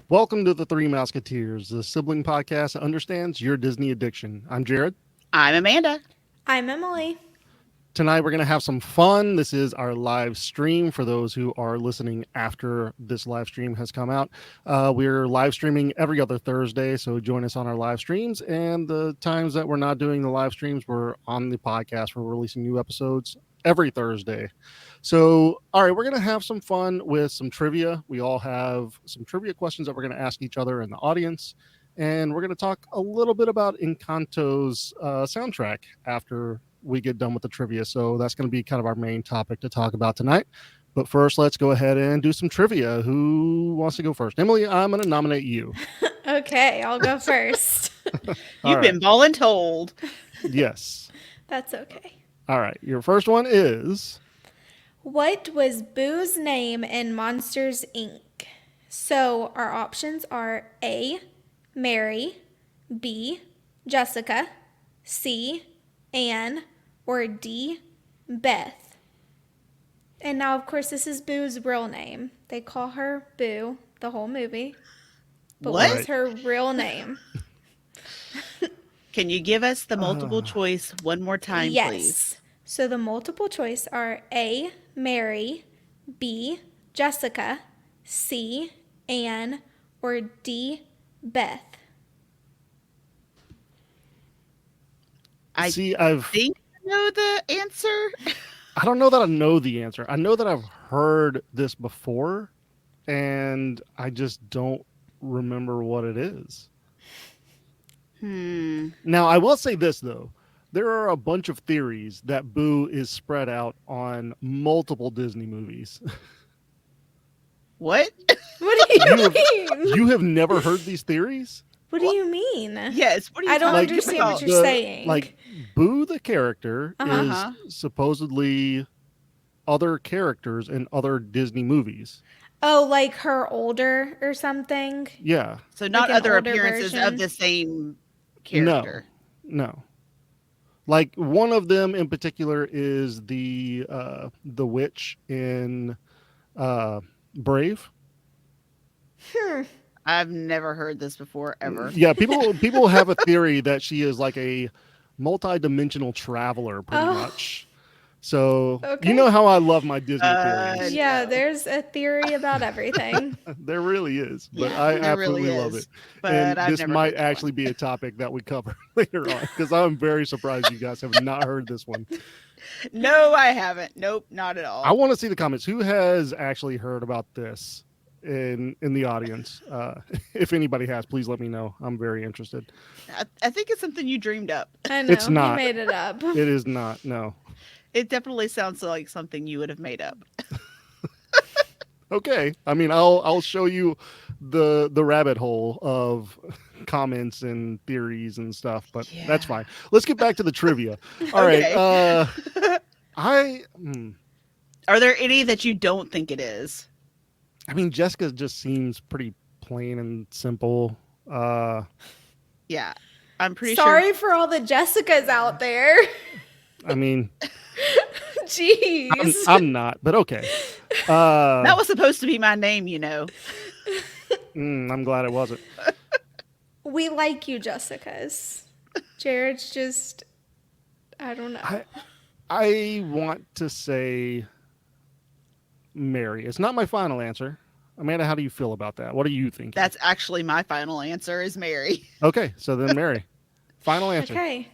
Welcome to the Three Musketeers, the sibling podcast that understands your Disney addiction. I'm Jared. I'm Amanda. I'm Emily. Tonight we're going to have some fun. This is our live stream for those who are listening after this live stream has come out. We're live streaming every other Thursday, so join us on our live streams. And the times that we're not doing the live streams, we're on the podcast. We're releasing new episodes every Thursday. So, all right, we're going to have some fun with some trivia. We all have some trivia questions that we're going to ask each other in the audience. And we're going to talk a little bit about Encanto's soundtrack after we get done with the trivia. So that's going to be kind of our main topic to talk about tonight. But first, let's go ahead and do some trivia. Who wants to go first? Emily, I'm going to nominate you. Okay, I'll go first. You've been voluntold. Yes. That's okay. All right. Your first one is... What was Boo's name in Monsters, Inc.? So our options are A, Mary, B, Jessica, C, Anne, or D, Beth. And now, of course, this is Boo's real name. They call her Boo the whole movie. But what is her real name? Can you give us the multiple choice one more time, yes. please? So the multiple choice are A, Mary, B, Jessica, C, Anne, or D, Beth. I think I know the answer. I don't know that I know the answer. I know that I've heard this before, and I just don't remember what it is. Now, I will say this, though. There are a bunch of theories that Boo is spread out on multiple Disney movies. What? What do you mean? You have never heard these theories? What do you mean? Yes. What do you I don't talking understand about? what you're saying. Like, Boo the character is supposedly other characters in other Disney movies. Oh, like her older or something? Yeah. So not like other older appearances version? of the same character. No. Like, one of them in particular is the witch in Brave. I've never heard this before, ever. Yeah, people have a theory that she is like a multi-dimensional traveler, pretty much. So you know how I love my Disney theories. Yeah, there's a theory about everything. There really is, but Yeah, I there absolutely really love is. it. But And I've this never might heard that actually be a topic that we cover later on, because I'm very surprised you guys have not heard this one. No, I haven't. Nope, not at all. I want to see the comments. Who has actually heard about this in the audience? If anybody has, please let me know. I'm very interested. I think it's something you dreamed up. I know, It's not. you made it up. It is not. No. It definitely sounds like something you would have made up. Okay. I mean, I'll show you the rabbit hole of comments and theories and stuff, but that's fine. Let's get back to the trivia. All right. Are there any that you don't think it is? I mean, Jessica just seems pretty plain and simple. Yeah. I'm pretty sure. Sorry for all the Jessicas out there. I mean, Jeez. I'm not, but okay. That was supposed to be my name, you know. I'm glad it wasn't. We like you, Jessicas. Jared's just, I don't know. I want to say Mary. It's not my final answer. Amanda, how do you feel about that? What do you think? That's actually my final answer is Mary. Okay, so then Mary. Final answer. Okay.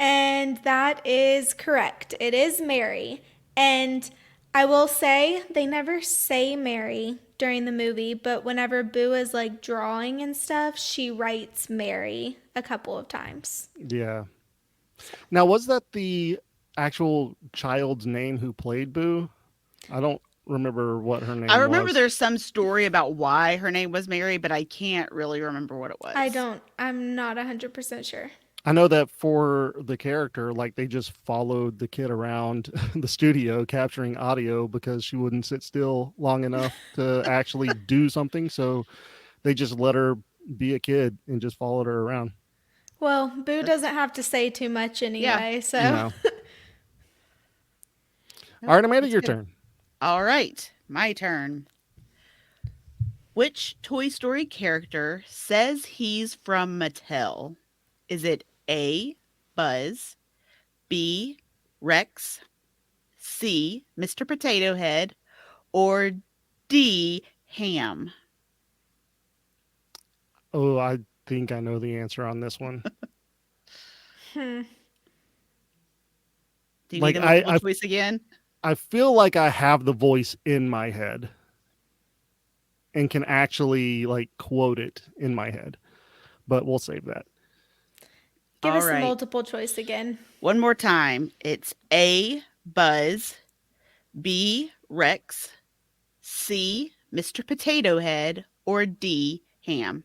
And that is correct. It is Mary. And I will say they never say Mary during the movie, but whenever Boo is like drawing and stuff, she writes Mary a couple of times. Yeah. Now, was that the actual child's name who played Boo? I don't remember what her name was. I remember there's some story about why her name was Mary, but I can't really remember what it was. I'm not 100% sure. I know that for the character, like, they just followed the kid around the studio capturing audio because she wouldn't sit still long enough to actually do something. So they just let her be a kid and just followed her around. Well, Boo doesn't have to say too much anyway, so. No. All right, Amanda, your turn. All right, my turn. Which Toy Story character says he's from Mattel? Is it A, Buzz, B, Rex, C, Mr. Potato Head, or D, Ham? Oh, I think I know the answer on this one. Hmm. Do you need Like the multiple choice again? I feel like I have the voice in my head and can actually like quote it in my head, but we'll save that. Give All us the right. multiple choice again. One more time. It's A, Buzz, B, Rex, C, Mr. Potato Head, or D, Ham.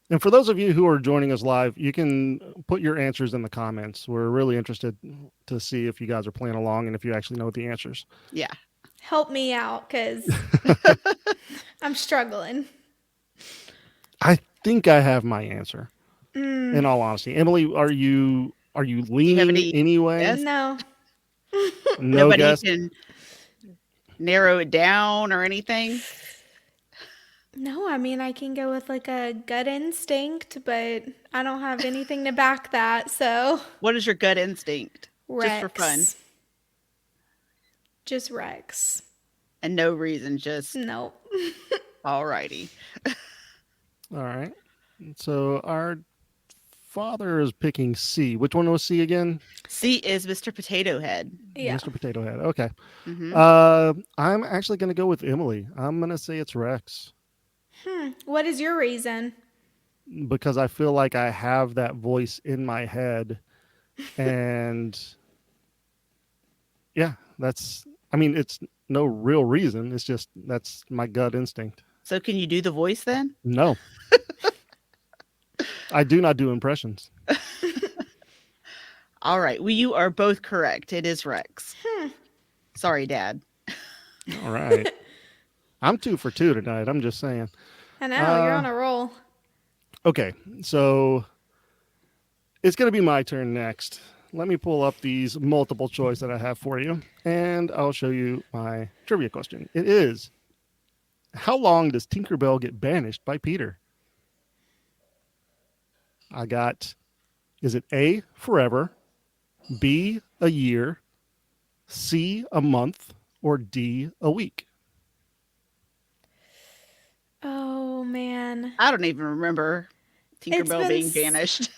And for those of you who are joining us live, you can put your answers in the comments. We're really interested to see if you guys are playing along and if you actually know the answers. Yeah. Help me out because I'm struggling. I think I have my answer. In all honesty, Emily, are you Do you have leaning any anyway? guess? No. No Nobody guess. can narrow it down or anything? No, I mean, I can go with like a gut instinct, but I don't have anything to back that. So, What is your gut instinct? Rex. Just for fun. Just Rex. And no reason, just Nope. alrighty. All right. So our father is picking C. Which one was C again? C is Mr. Potato Head. Yeah. Mr. Potato Head. Okay. Mhm. I'm actually going to go with Emily. I'm going to say it's Rex What is your reason? because I feel like I have that voice in my head. And yeah, it's no real reason. It's just that's my gut instinct. So can you do the voice then? No. I do not do impressions. All right. Well, you are both correct. It is Rex. Sorry, Dad. All right. I'm 2 for 2 tonight. I'm just saying. I know, you're on a roll. Okay, so it's going to be my turn next. Let me pull up these multiple choice that I have for you, and I'll show you my trivia question. It is, how long does Tinkerbell get banished by Peter? I got, is it A, forever, B, a year, C, a month, or D, a week? Oh, man. I don't even remember Tinkerbell been being s- banished.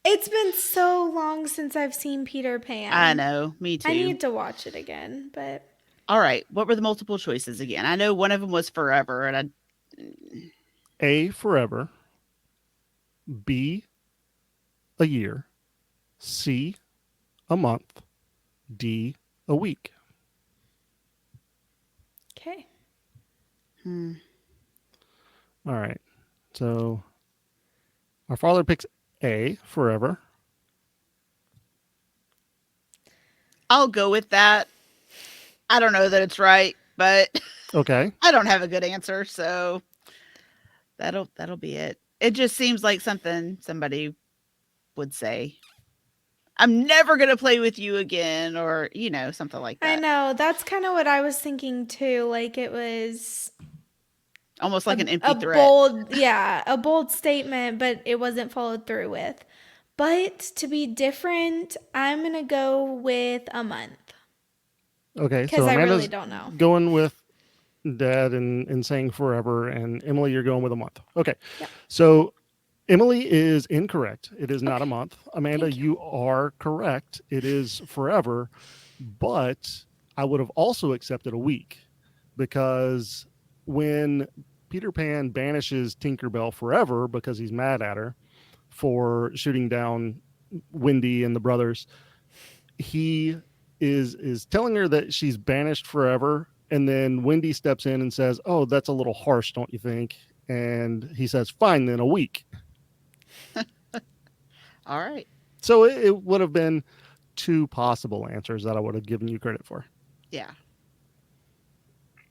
It's been so long since I've seen Peter Pan. I know. Me too. I need to watch it again, but All right. What were the multiple choices again? I know one of them was forever, and A, forever, B, a year, C, a month, D, a week. okay. All right. So our father picks A, forever. I'll go with that. I don't know that it's right, but Okay. I don't have a good answer, so that'll be it. It just seems like something somebody would say. I'm never gonna play with you again, or something like that. I know. That's kind of what I was thinking too. Like it was Almost like an empty a threat. a bold statement, but it wasn't followed through with. But to be different, I'm going to go with a month Okay. because So I Amanda's really don't know. going with Dad and saying forever, and Emily, you're going with a month. Okay. Yep. So Emily is incorrect. It is not a Okay. month. Amanda, Thank you are correct. It is forever, but I would have also accepted a week because when Peter Pan banishes Tinkerbell forever because he's mad at her for shooting down Wendy and the brothers, he is telling her that she's banished forever, and then Wendy steps in and says, "Oh, that's a little harsh, don't you think?" And he says, "Fine, then a week." All right. So it would have been 2 possible answers that I would have given you credit for. Yeah.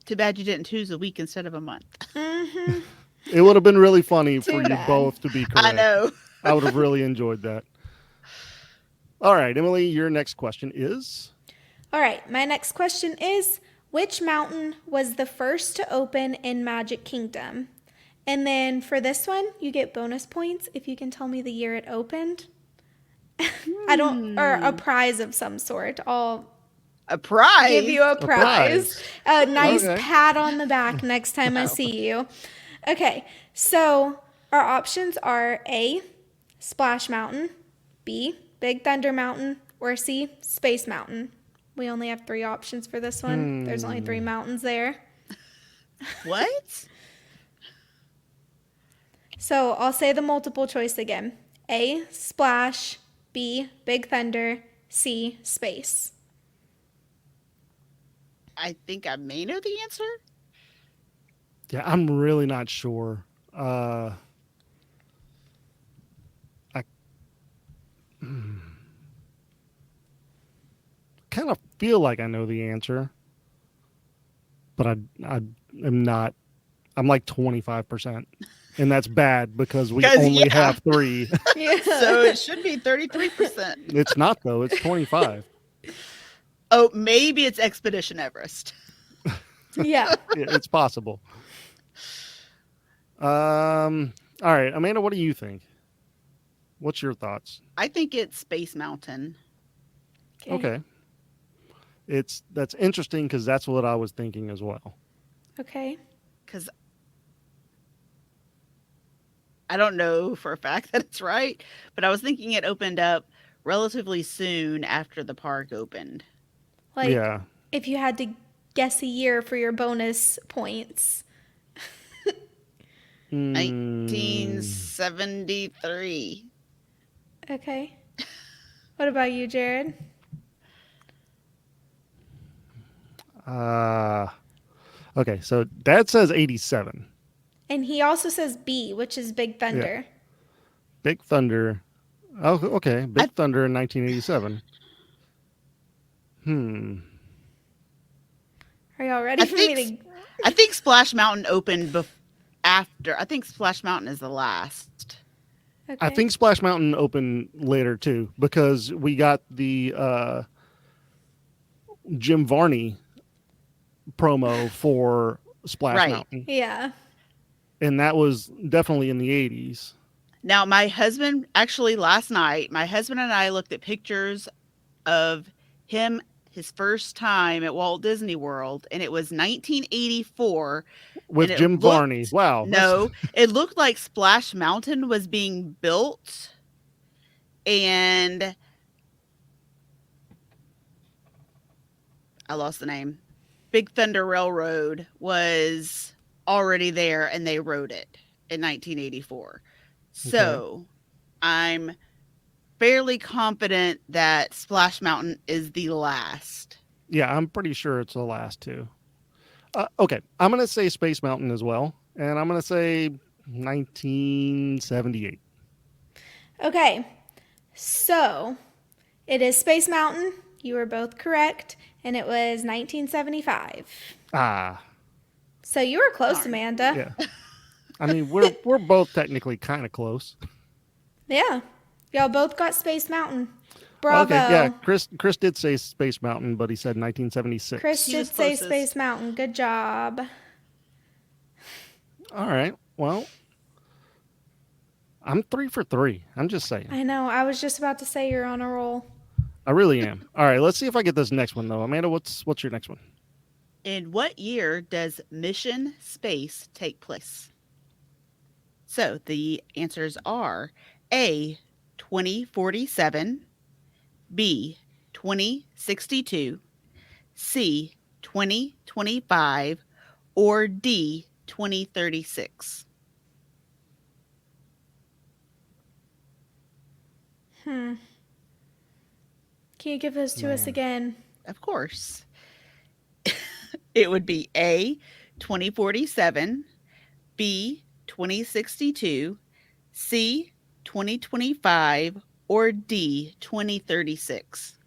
Too bad you didn't choose a week instead of a month. Mm-hmm. It would have been really funny for Too you bad. both to be correct. I know. I would have really enjoyed that. All right, Emily, your next question is? All right. My next question is, Which mountain was the first to open in Magic Kingdom? And then for this one, you get bonus points if you can tell me the year it opened. I don't, or a prize of some sort. I'll A prize. give you a prize. prize. A nice Okay. pat on the back next time I see you. Okay, so our options are A, Splash Mountain, B, Big Thunder Mountain, or C, Space Mountain. We only have 3 options for this one. There's only 3 mountains there. What? So I'll say the multiple choice again. A, Splash, B, Big Thunder, C, Space. I think I may know the answer. Yeah, I'm really not sure. I kind of feel like I know the answer, but I am not. I'm like 25%, and that's bad because we 'Cause, only yeah. have 3. Yeah. So it should be 33%. It's not though. It's 25. Oh, maybe it's Expedition Everest. Yeah. It's possible. All right, Amanda, what do you think? What's your thoughts? I think it's Space Mountain. Okay. That's interesting because that's what I was thinking as well. Okay. Because I don't know for a fact that it's right, but I was thinking it opened up relatively soon after the park opened. Like, Yeah. if you had to guess a year for your bonus points. 1973. Okay. What about you, Jared? Okay, so Dad says 87. And he also says B, which is Big Thunder. Big Thunder. Oh, okay. Big Thunder in 1987. Are y'all ready for me to... I think Splash Mountain opened after. I think Splash Mountain is the last. Okay. I think Splash Mountain opened later too because we got the Jim Varney promo for Splash Right. Mountain. Yeah. And that was definitely in the 80s. Now, my husband, actually last night, my husband and I looked at pictures of him, his first time at Walt Disney World, and it was 1984. With and it Jim Varney. looked- Wow. No, it looked like Splash Mountain was being built, and I lost the name. Big Thunder Railroad was already there, and they rode it in 1984. So I'm fairly confident that Splash Mountain is the last. Yeah, I'm pretty sure it's the last two. Okay, I'm going to say Space Mountain as well. And I'm going to say 1978. Okay. So, it is Space Mountain. You were both correct. And it was 1975. Ah, So, you were close, Darn. Amanda. yeah. I mean, we're both technically kind of close. Yeah. Y'all both got Space Mountain. Bravo. Okay, yeah. Chris did say Space Mountain, but he said 1976. Chris He did was say closest. Space Mountain. Good job. All right. Well, I'm 3 for 3. I'm just saying. I know. I was just about to say you're on a roll. I really am. All right. Let's see if I get this next one though. Amanda, what's your next one? In what year does Mission Space take place? So the answers are A, 2047, B, 2062, C, 2025, or D, 2036. Can you give those to us again? Of course. It would be A, 2047, B, 2062, C, 2025, or D, 2036.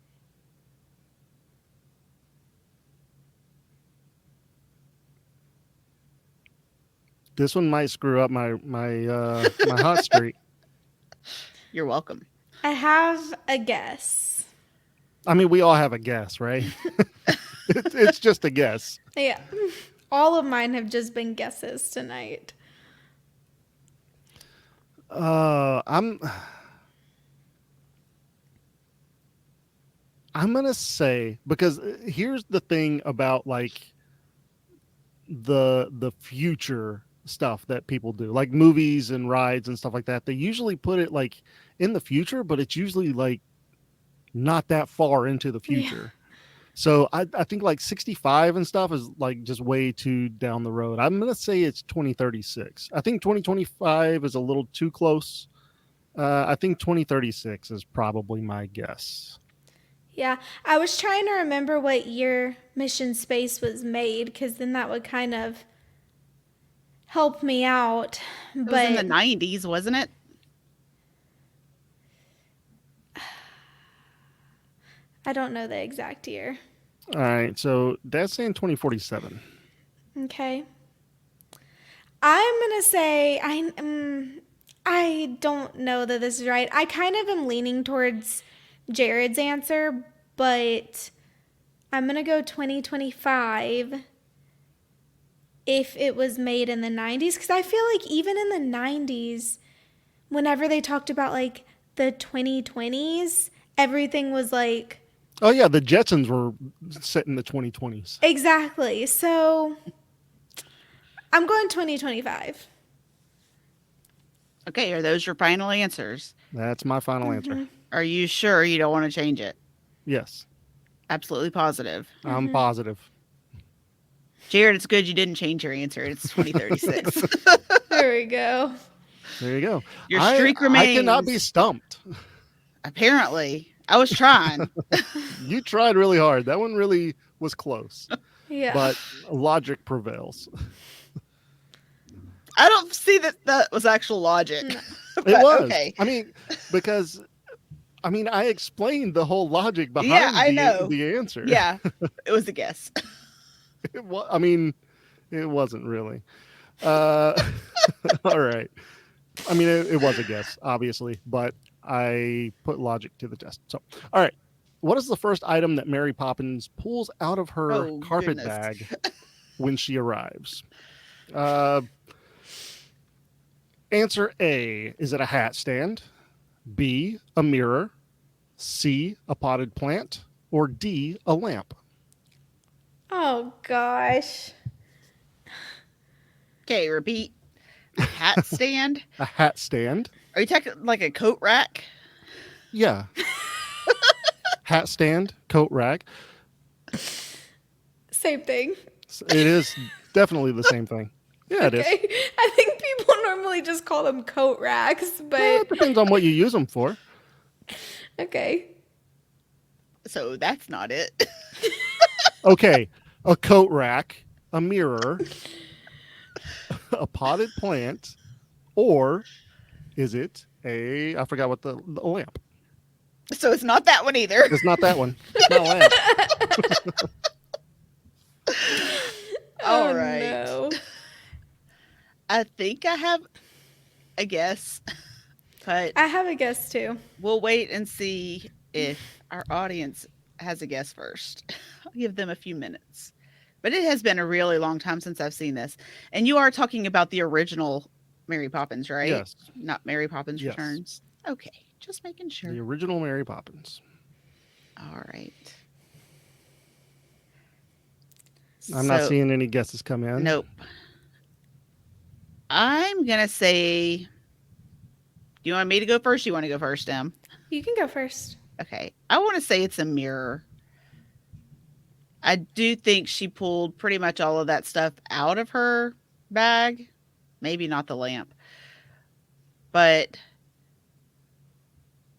This one might screw up my my hot streak. You're welcome. I have a guess. I mean, we all have a guess, right? It's just a guess. Yeah. All of mine have just been guesses tonight. I'm gonna say, because here's the thing about like the future stuff that people do, like movies and rides and stuff like that. They usually put it like in the future, but it's usually like not that far into the Yeah. future. So I think like 65 and stuff is like just way too down the road. I'm gonna say it's 2036. I think 2025 is a little too close. I think 2036 is probably my guess. Yeah. I was trying to remember what year Mission Space was made, because then that would kind of help me out. It was in the But 90s, wasn't it? I don't know the exact year. All right, so that's saying 2047. Okay. I'm gonna say I don't know that this is right. I kind of am leaning towards Jared's answer, but I'm gonna go 2025 if it was made in the 90s, because I feel like even in the 90s, whenever they talked about like the 2020s, everything was like Oh yeah, the Jetsons were set in the 2020s. exactly. So I'm going 2025. Okay, are those your final answers? That's my final answer. Are you sure you don't want to change it? Yes, Absolutely positive. I'm positive. Jared, it's good you didn't change your answer. It's 2036. There we go. There you go. Your streak remains. I cannot be stumped. Apparently. I was trying. You tried really hard. That one really was close, Yeah. but logic prevails. I don't see that was actual logic. No. But, It was. Okay. I mean, because I explained the whole logic behind Yeah, I know. the answer. Yeah, it was a guess. It was, it wasn't really. All right. It was a guess, obviously, but I put logic to the test. So, all right. What is the first item that Mary Poppins pulls out of her Oh, carpet goodness. bag when she arrives? Answer A. Is it a hat stand? B. A mirror? C. A potted plant? Or D. A lamp? Oh gosh. Okay, repeat. A hat stand? A hat stand? Are you talking like a coat rack? Yeah. Hat stand, coat rack. Same thing. It is definitely the same thing. Yeah, it is. Okay. I think people normally just call them coat racks, Well, but it depends on what you use them for. okay. So that's not it. Okay, a coat rack, a mirror, a potted plant, or is it I forgot what the lamp. So it's not that one either. It's not that one. It's not a lamp. All Oh, right. no. I think I have a guess, but I have a guess too. we'll wait and see if our audience has a guess first. I'll give them a few minutes. But it has been a really long time since I've seen this. And you are talking about the original Mary Poppins, right? Yes, Not Mary Poppins Yes. Returns. Okay, just making sure. the original Mary Poppins. All right. I'm not So- seeing any guesses come in. Nope. I'm going to say, do you want me to go first? You want to go first, Em? You can go first. Okay. I want to say it's a mirror. I do think she pulled pretty much all of that stuff out of her bag. Maybe not the lamp. But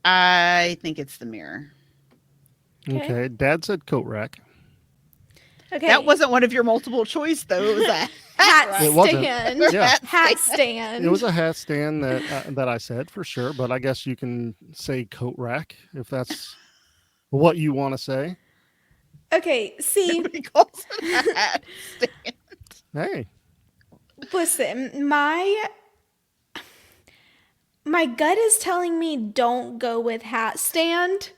I think it's the mirror. Okay, Dad said coat rack. Okay. That wasn't one of your multiple choice, though. It was a hat It wasn't. stand. Yeah. Hat stand. It was a hat stand that I said for sure, but I guess you can say coat rack if that's what you want to say. Okay, see, Nobody calls it a hat stand. Hey, listen, my gut is telling me don't go with hat stand.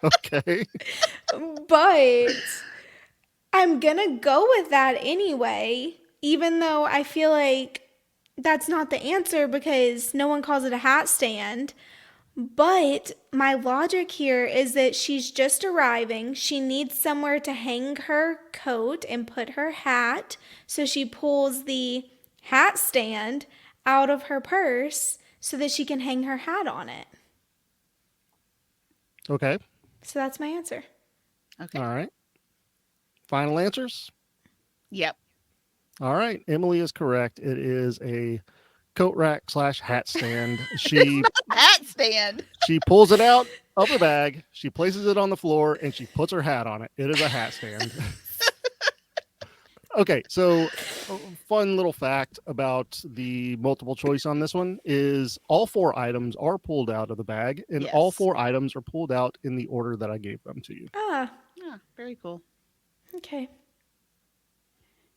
Okay. But I'm gonna go with that anyway, even though I feel like that's not the answer because no one calls it a hat stand. But my logic here is that she's just arriving. She needs somewhere to hang her coat and put her hat. So she pulls the hat stand out of her purse so that she can hang her hat on it. Okay. So that's my answer. Okay. All right. Final answers? Yep. All right. Emily is correct. It is a coat rack / hat stand. She Hat stand. She pulls it out of her bag, she places it on the floor, and she puts her hat on it. It is a hat stand. Okay, so a fun little fact about the multiple choice on this one is all 4 items are pulled out of the bag, and all Yes. 4 items are pulled out in the order that I gave them to you. Ah, Yeah, very cool. okay.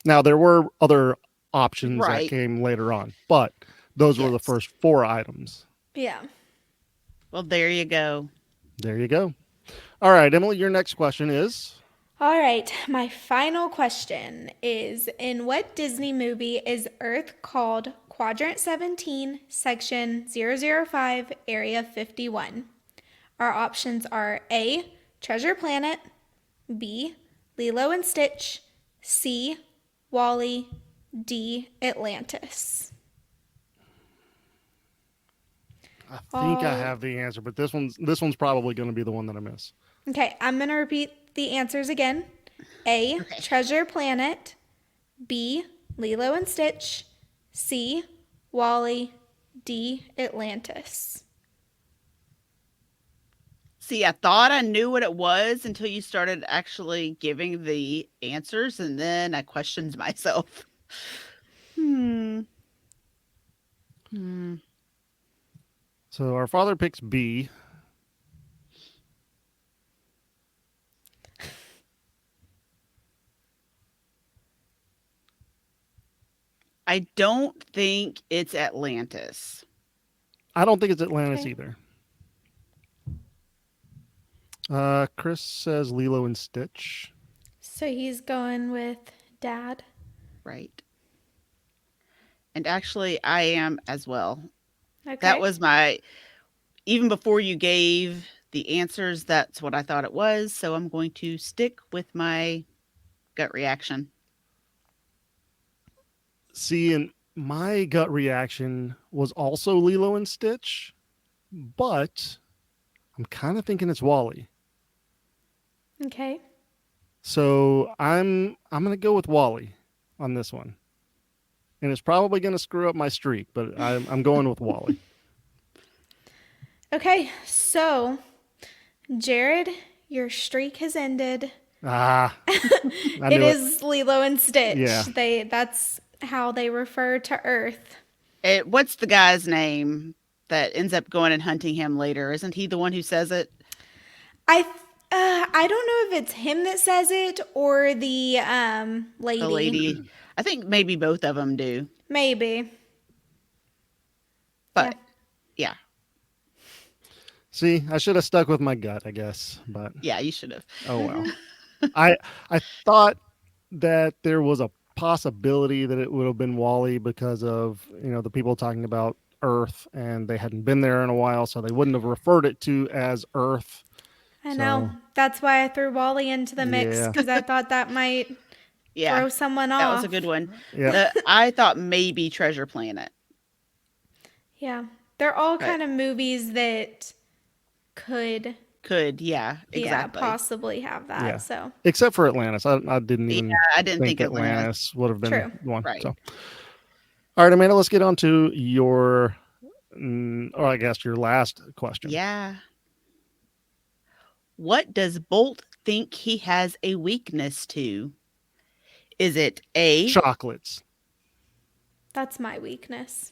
Now, there were other options that Right. came later on, but those were the Yes. first 4 items. Yeah. Well, there you go. There you go. All right, Emily, your next question is... All right, my final question is in what Disney movie is Earth called Quadrant 17, Section 005, Area 51? Our options are A, Treasure Planet, B, Lilo and Stitch, C, Wally, D, Atlantis. I think I have the answer, but this one's probably going to be the one that I miss. Okay, I'm going to repeat the answers again. A, Okay. Treasure Planet. B, Lilo and Stitch. C, Wally. D, Atlantis. See, I thought I knew what it was until you started actually giving the answers, and then I questioned myself. So our father picks B. I don't think it's Atlantis. I don't think it's Atlantis Okay. either. Chris says Lilo and Stitch. So he's going with Dad. Right. And actually, I am as well. Okay. That was even before you gave the answers, that's what I thought it was. So I'm going to stick with my gut reaction. See, and my gut reaction was also Lilo and Stitch, but I'm kind of thinking it's Wally. Okay. So I'm gonna go with Wally on this one, and it's probably gonna screw up my streak, but I'm going with Wally. Okay, so Jared, your streak has ended. Ah, I It knew is Lilo and Stitch. Yeah. That's how they refer to Earth. What's the guy's name that ends up going and hunting him later? Isn't he the one who says it? I don't know if it's him that says it or the lady. The lady. I think maybe both of them do. Maybe. But yeah, See, I should have stuck with my gut, I guess, but yeah, you should have. oh well. I thought that there was a possibility that it would have been Wally because of the people talking about Earth, and they hadn't been there in a while, so they wouldn't have referred it to as Earth. I know. That's why I threw Wally into the mix Yeah. because I thought that might Yeah, throw someone off. that was a good one. Yeah. I thought maybe Treasure Planet. Yeah. They're all But- kind of movies that could Yeah, exactly. possibly have that. Yeah. So Except for Atlantis. I didn't even I didn't think Atlantis. would have been True. one. Right. So. All right, Amanda, let's get on to your, or I guess your last question. Yeah. What does Bolt think he has a weakness to? Is it A? Chocolates. that's my weakness.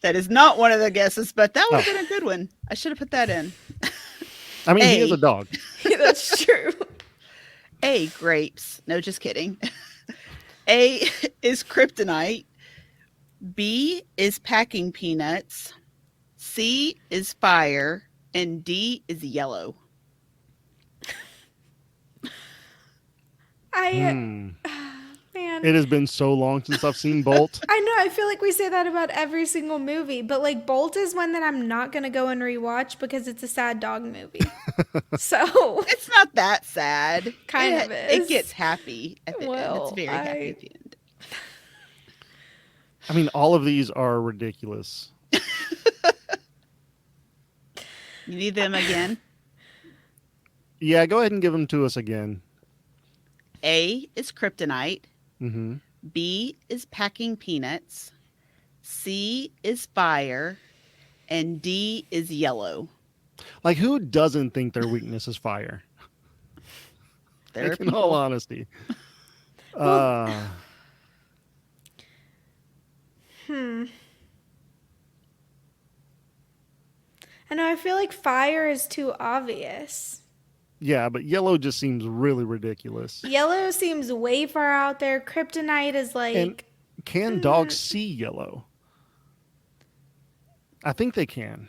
That is not one of the guesses, but that would have been a good one. I should have put that in. I mean, he is A. a dog. That's true. A, grapes. No, just kidding. A is kryptonite. B is packing peanuts. C is fire, and D is yellow. Man. It has been so long since I've seen Bolt. I know, I feel like we say that about every single movie, but like Bolt is one that I'm not going to go and rewatch because it's a sad dog movie. So It's not that sad. Kind of It is. gets happy at the end. Well, It's very happy at the end. I mean, all of these are ridiculous. You need them again? Yeah, go ahead and give them to us again. A is kryptonite. Mm-hmm. B is packing peanuts. C is fire. And D is yellow. Like, who doesn't think their weakness is fire? There are Like, in all people. honesty. I know, I feel like fire is too obvious. Yeah, but yellow just seems really ridiculous. Yellow seems way far out there. Kryptonite is like. And can dogs see yellow? I think they can.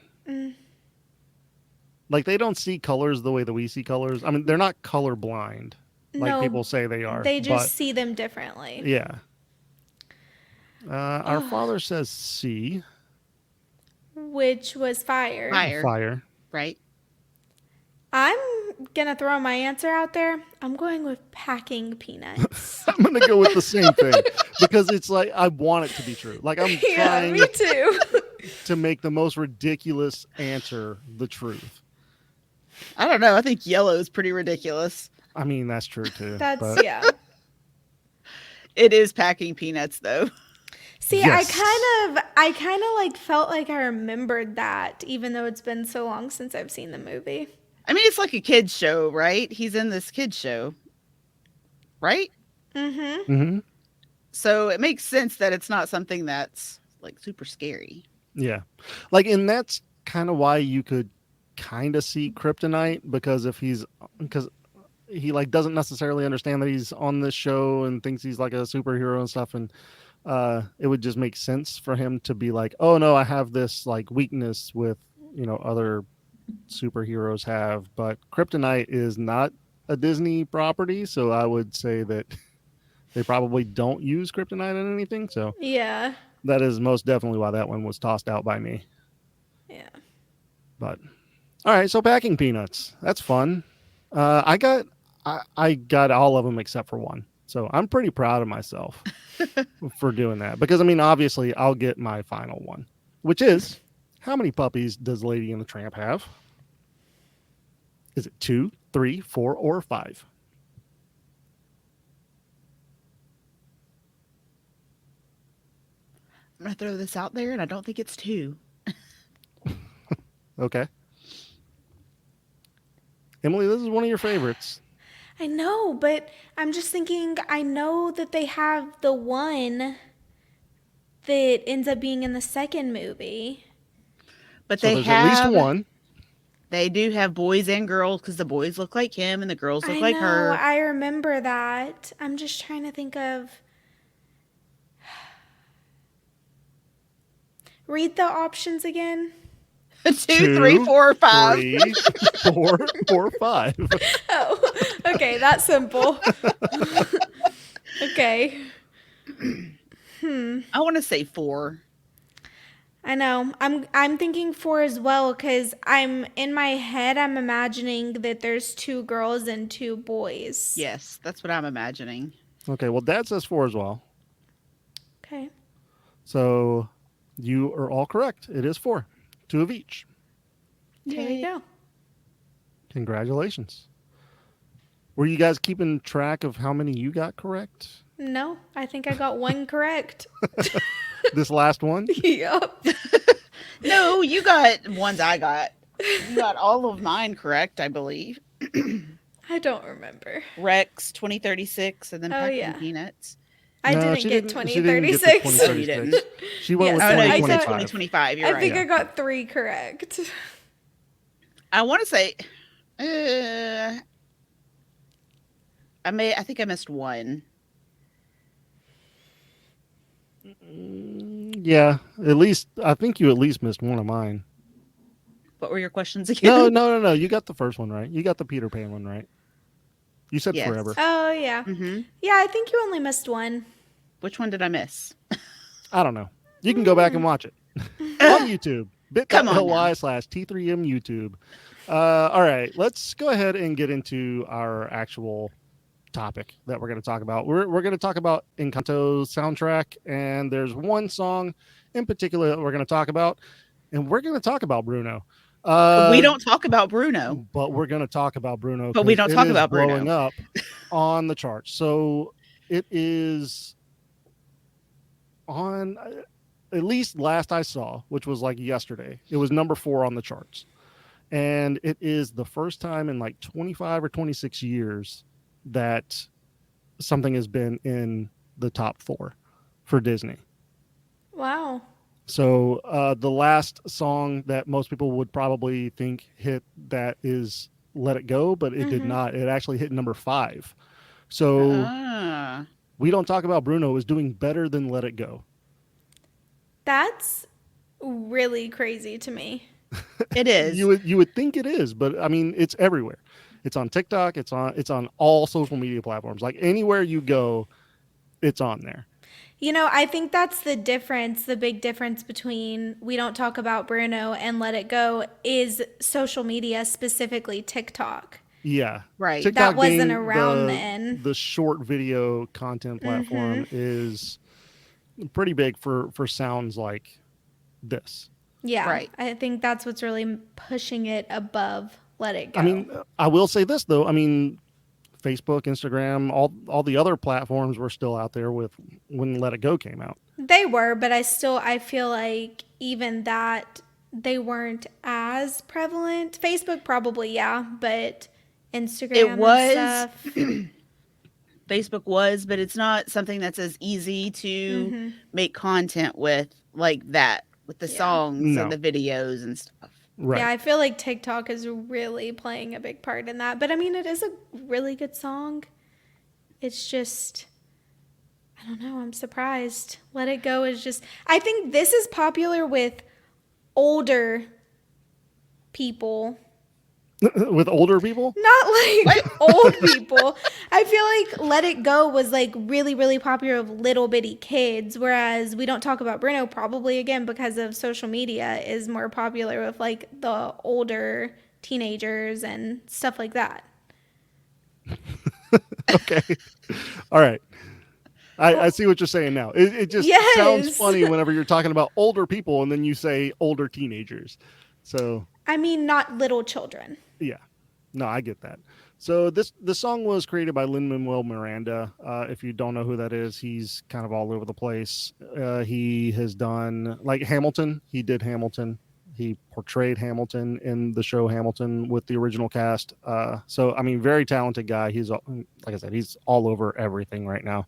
Like, they don't see colors the way that we see colors. I mean, they're not color blind, like No, people say they are. They just but, see them differently. yeah. Our father says C. Which was fire. Fire. Right? I'm going to throw my answer out there. I'm going with packing peanuts. I'm going to go with the same thing because it's like I want it to be true. Like, I'm Yeah, trying me too. to make the most ridiculous answer the truth. I don't know. I think yellow is pretty ridiculous. I mean, that's true too. That's, but yeah. It is packing peanuts, though. See, Yes. I kind of like felt like I remembered that, even though it's been so long since I've seen the movie. I mean, it's like a kid's show, right? He's in this kid's show, right? Mm-hmm. Mhm. So it makes sense that it's not something that's like super scary. Yeah. Like, and that's kind of why you could kind of see kryptonite because he like doesn't necessarily understand that he's on this show and thinks he's like a superhero and stuff, and it would just make sense for him to be like, oh no, I have this like weakness with, other superheroes have, but kryptonite is not a Disney property, so I would say that they probably don't use kryptonite in anything, so Yeah. that is most definitely why that one was tossed out by me. Yeah. But all right, so packing peanuts, that's fun. I got all of them except for one, so I'm pretty proud of myself for doing that, because I mean, obviously I'll get my final one, which is, how many puppies does Lady and the Tramp have? Is it 2, 3, 4, or 5? I'm going to throw this out there, and I don't think it's 2. Okay. Emily, this is one of your favorites. I know, but I'm just thinking, I know that they have the one that ends up being in the second movie. But So they there's have at least one. They do have boys and girls, because the boys look like him and the girls look I like know, her. I remember that. I'm just trying to think of. Read the options again. 2, 3, 4, or 5. 3, 4, or 5. Oh, okay, that's simple. Okay. I want to say 4. I know. I'm thinking 4 as well, because I'm in my head. I'm imagining that there's 2 girls and 2 boys. Yes, that's what I'm imagining. Okay, well, Dad says 4 as well. Okay. So you are all correct. It is 4. 2 of each. There you go. Congratulations. Were you guys keeping track of how many you got correct? No, I think I got 1 correct. This last one? Yep. No, you got ones I got. You got all of mine correct, I believe. I don't remember. Rex 2036 and then Oh, packing yeah. peanuts. I No, didn't she get she didn't get the 2036. Oh, you didn't. She went Yes, with Oh no, you I said 2025. 2025. You're I right. think I got 3 correct. I want to say I think I missed 1. Yeah, at least I think you at least missed one of mine. What were your questions again? No. You got the first one right. You got the Peter Pan one right. You said Yes. forever. Oh, yeah. Mm-hmm. Yeah, I think you only missed one. Which one did I miss? I don't know. You can go back and watch it on YouTube. Come on now. bit.ly/T3M YouTube. All right, let's go ahead and get into our actual topic that we're going to talk about. We're going to talk about Encanto's soundtrack, and there's one song in particular that we're going to talk about, and we're going to talk about Bruno. We don't talk about Bruno. But we're going to talk about Bruno. But we don't talk about blowing Bruno. up on the charts. So it is on, at least last I saw, which was like yesterday, it was number 4 on the charts. And it is the first time in like 25 or 26 years that something has been in the top 4 for Disney. Wow. So the last song that most people would probably think hit that is Let It Go, but it did not. It actually hit number 5. So We Don't Talk About Bruno is doing better than Let It Go. That's really crazy to me. It is. You would think it is, but I mean, it's everywhere. It's on TikTok. It's on all social media platforms. Like anywhere you go, it's on there. You know, I think that's the difference, the big difference between We Don't Talk About Bruno and Let It Go is social media, specifically TikTok. Yeah. Right. TikTok That wasn't being around then. The short video content platform is pretty big for sounds like this. Yeah. Right. I think that's what's really pushing it above Let It Go. I mean, I will say this though. I mean, Facebook, Instagram, all the other platforms were still out there with when Let It Go came out. They were, but I feel like even that they weren't as prevalent. Facebook probably, yeah, but Instagram It was. and stuff. Facebook was, but it's not something that's as easy to make content with like that, with the songs and the videos and stuff. Right. Yeah, I feel like TikTok is really playing a big part in that. But I mean, it is a really good song. It's just, I don't know, I'm surprised. Let It Go is just, I think this is popular with older people. With older people? Not like old people. I feel like Let It Go was like really, really popular with little bitty kids, whereas We Don't Talk About Bruno, probably again because of social media, is more popular with like the older teenagers and stuff like that. Okay. All right. I see what you're saying now. It just sounds funny whenever you're talking about older people and then you say older teenagers. So I mean, not little children. Yeah. No, I get that. So the song was created by Lin-Manuel Miranda. If you don't know who that is, he's kind of all over the place. He has done like Hamilton. He did Hamilton. He portrayed Hamilton in the show Hamilton with the original cast. So, I mean, very talented guy. He's, like I said, he's all over everything right now.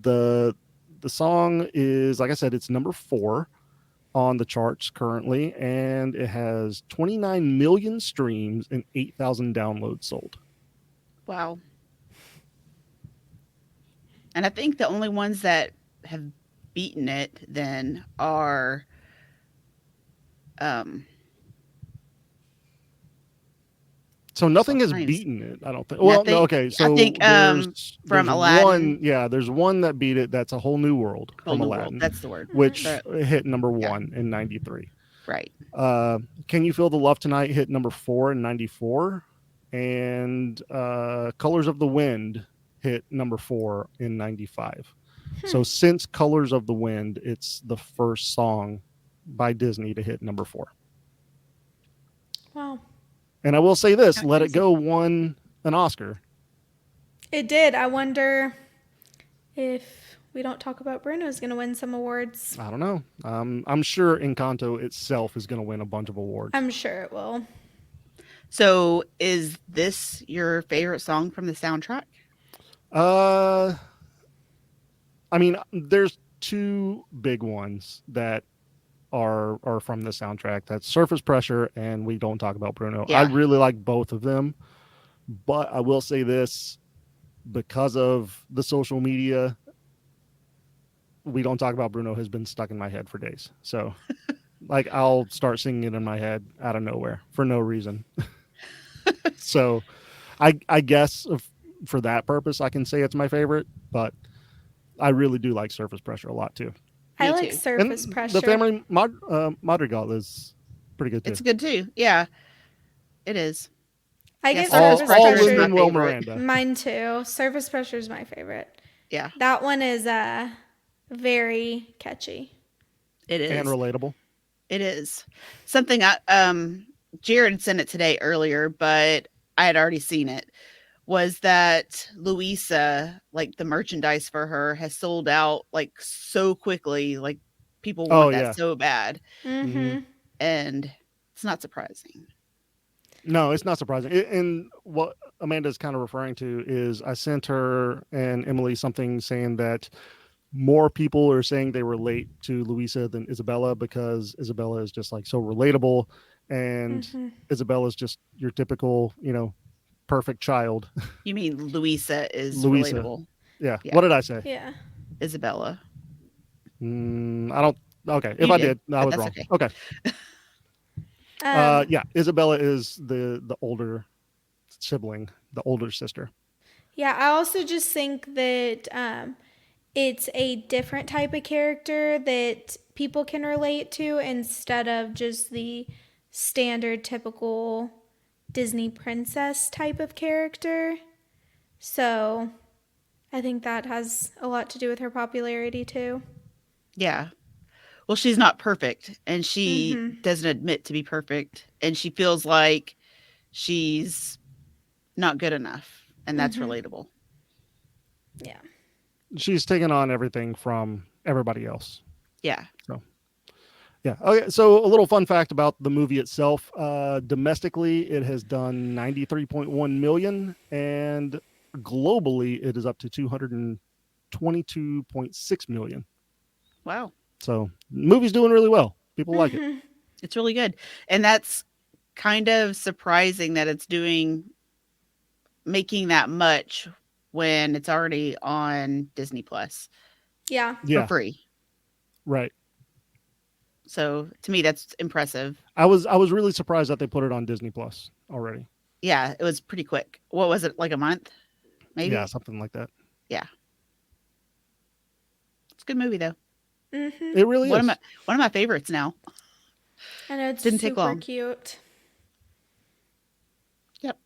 The song is, like I said, it's number 4 on the charts currently, and it has 29 million streams and 8,000 downloads sold. Wow. And I think the only ones that have beaten it then are so nothing has beaten it, I don't think. Well, no, okay. So I think from Aladdin. There's one that beat it. That's A Whole New World from Aladdin. That's the word. Which hit number 1 in 93. Right. Can You Feel the Love Tonight hit number 4 in 94. And Colors of the Wind hit number 4 in 95. So since Colors of the Wind, it's the first song by Disney to hit number 4. Wow. And I will say this, Let It Go won an Oscar. It did. I wonder if We Don't Talk About Bruno is going to win some awards. I don't know. I'm sure Encanto itself is going to win a bunch of awards. I'm sure it will. So is this your favorite song from the soundtrack? I mean, there's 2 big ones that are from the soundtrack. That's Surface Pressure and We Don't Talk About Bruno. Yeah. I really like both of them, but I will say this, because of the social media, We Don't Talk About Bruno has been stuck in my head for days. So Like I'll start singing it in my head out of nowhere for no reason. So I guess for that purpose, I can say it's my favorite, but I really do like Surface Pressure a lot too. I Me like too. surface And the pressure. Family Madrigal is pretty good too. It's good too. Yeah, it is. I Yeah, give Surface surface All Pressure is my pressure. Lin-Manuel favorite. Miranda. Mine too. Surface pressure is my favorite. Yeah, That one is very catchy. it And is. relatable. It is. Something Jared sent it today earlier, but I had already seen it. Was that Louisa, like the merchandise for her has sold out like so quickly. Like people Oh want that yeah. so bad. Hmm. Mm-hmm. And it's not surprising. No, it's not surprising. And what Amanda's kind of referring to is I sent her and Emily something saying that more people are saying they relate to Louisa than Isabella because Isabella is just like so relatable, and Mm-hmm. Isabella is just your typical, perfect child. You mean Louisa is Louisa. relatable? Yeah. Yeah, What did I say? Yeah. Isabella. I don't. Okay. If You I did, did, I but was that's wrong. okay. Okay. Um, Yeah. Isabella is the older sibling, the older sister. yeah, I also just think that it's a different type of character that people can relate to instead of just the standard typical Disney princess type of character. So I think that has a lot to do with her popularity too. Yeah. Well, she's not perfect and she Mm-hmm. doesn't admit to be perfect and she feels like she's not good enough and that's Mm-hmm. relatable. Yeah. She's taken on everything from everybody else. Yeah. So yeah. Okay. So a little fun fact about the movie itself. Domestically, it has done 93.1 million, and globally, it is up to 222.6 million. Wow. So movie's doing really well. People like it. Mm-hmm. It's really good. And that's kind of surprising that it's making that much when it's already on Disney Plus Yeah. for Yeah. free. Right. So to me, that's impressive. I was really surprised that they put it on Disney Plus already. Yeah, it was pretty quick. What was it, like a month? Yeah, Maybe? something like that. Yeah. It's a good movie though. Mm-hmm. It really One of is. my one of my favorites now. I know it's Didn't take super long. cute. Yep.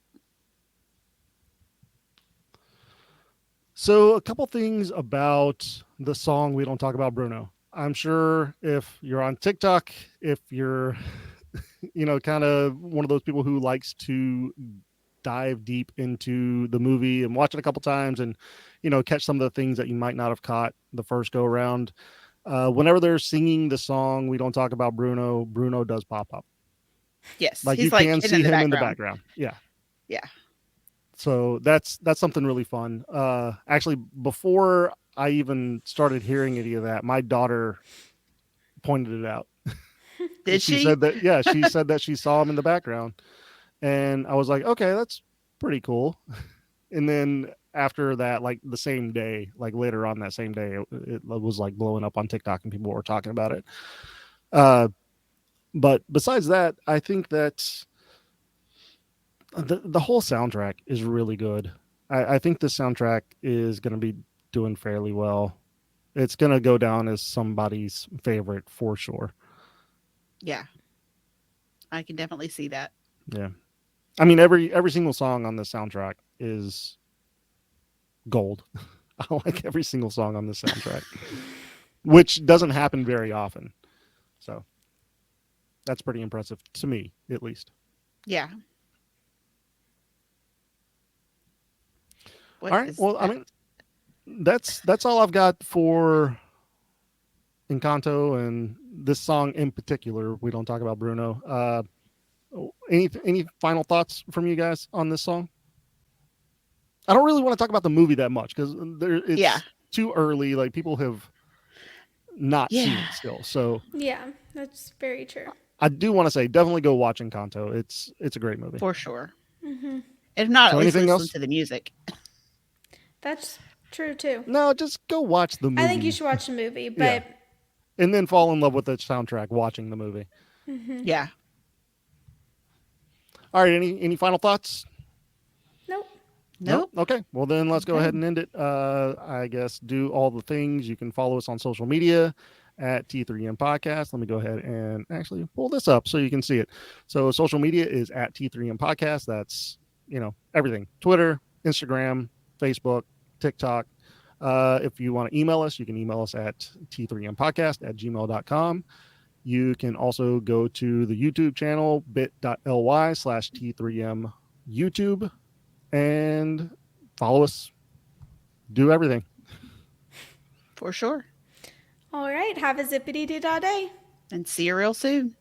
So a couple things about the song We Don't Talk About Bruno. I'm sure if you're on TikTok, if you're kind of one of those people who likes to dive deep into the movie and watch it a couple times and catch some of the things that you might not have caught the first go around. Whenever they're singing the song We Don't Talk About Bruno, Bruno does pop up. Yes. Like you He's like can hidden see in the him in the background. background. Yeah. Yeah. So that's something really fun. Actually, before I even started hearing any of that, my daughter pointed it out. Did She she? said that, yeah, she said that she saw him in the background. And I was like, okay, that's pretty cool. And then after that, like the same day, like later on that same day, it was like blowing up on TikTok and people were talking about it. Uh, but besides that, I think that the whole soundtrack is really good. I think the soundtrack is going to be doing fairly well. It's going to go down as somebody's favorite for sure. Yeah. I can definitely see that. Yeah. I mean, every single song on the soundtrack is gold. I like every single song on the soundtrack, which doesn't happen very often. So that's pretty impressive to me, at least. Yeah. All What right. is Well, I that? mean, that's all I've got for Encanto and this song in particular. We don't talk about Bruno. Any final thoughts from you guys on this song? I don't really want to talk about the movie that much because Yeah. it's too early. Like people have not seen Yeah. it still, so Yeah, that's very true. I do want to say definitely go watch Encanto. It's a great movie. For sure. Mm-hmm. If not, So at least anything listen else? to the music. That's true too. No, just go watch the I think you movie. should watch the movie, Yeah. but and then fall in love with the soundtrack watching the movie. Yeah. All right, any final thoughts? Nope. Nope. Okay. Well, then let's go Okay. ahead and end it. I guess do all the things. You can follow us on social media at T3M Podcast. Let me go ahead and actually pull this up so you can see it. So social media is at T3M Podcast. That's, everything. Twitter, Instagram, Facebook, TikTok. If you want to email us, you can email us at t3mpodcast@gmail.com. You can also go to the YouTube channel, bit.ly/T3M YouTube, and follow us. Do everything. For sure. All right. Have a zippity doo dah day. And see you real soon.